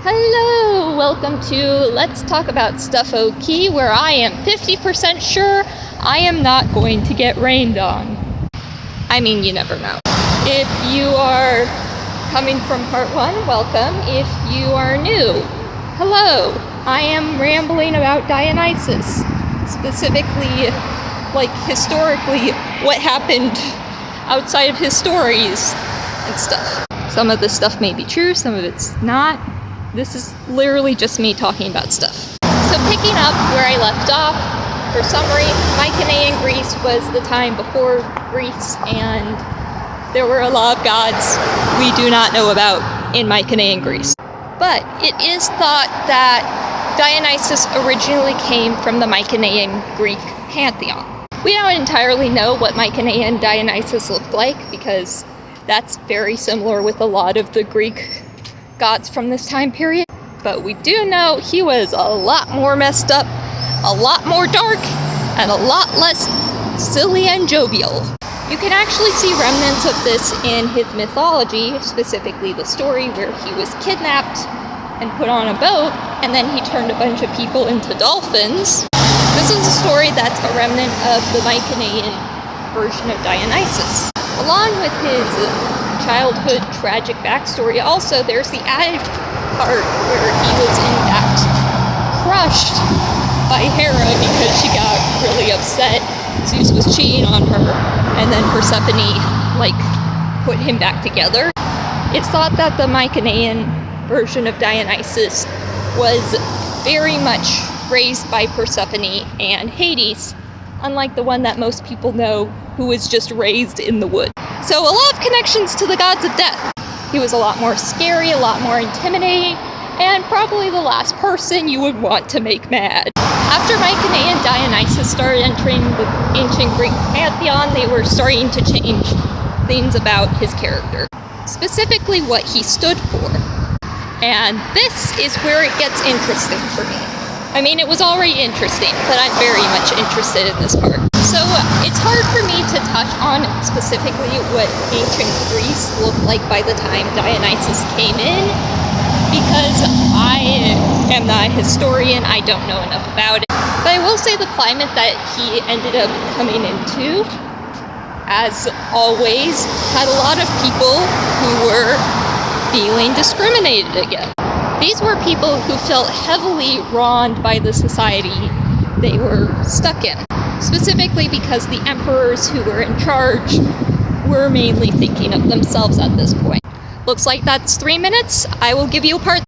Hello! Welcome to Let's Talk About Stuff-okey, where I am 50% sure I am not going to get rained on. I mean, you never know. If you are coming from part 1, welcome. If you are new, hello! I am rambling about Dionysus. Specifically, historically, what happened outside of his stories and stuff. Some of this stuff may be true, some of it's not. This is literally just me talking about stuff. So picking up where I left off, for summary, Mycenaean Greece was the time before Greece, and there were a lot of gods we do not know about in Mycenaean Greece. But it is thought that Dionysus originally came from the Mycenaean Greek pantheon. We don't entirely know what Mycenaean Dionysus looked like, because that's very similar with a lot of the Greek gods from this time period, but we do know he was a lot more messed up, a lot more dark, and a lot less silly and jovial. You can actually see remnants of this in his mythology, specifically the story where he was kidnapped and put on a boat, and then he turned a bunch of people into dolphins. This is a story that's a remnant of the Mycenaean version of Dionysus. Along with his childhood tragic backstory, also there's the added part where he was in fact crushed by Hera because she got really upset. Zeus was cheating on her, and then Persephone put him back together. It's thought that the Mycenaean version of Dionysus was very much raised by Persephone and Hades, unlike the one that most people know, who was just raised in the woods. So a lot of connections to the gods of death. He was a lot more scary, a lot more intimidating, and probably the last person you would want to make mad. After Mycenaean Dionysus started entering the ancient Greek pantheon, they were starting to change things about his character, specifically what he stood for. And this is where it gets interesting for me. I mean, it was already interesting, but I'm very much interested in this part. So it's hard for me to touch on specifically what ancient Greece looked like by the time Dionysus came in, because I am not a historian, I don't know enough about it. But I will say the climate that he ended up coming into, as always, had a lot of people who were feeling discriminated against. These were people who felt heavily wronged by the society they were stuck in, specifically because the emperors who were in charge were mainly thinking of themselves at this point. Looks like that's 3 minutes. I will give you a part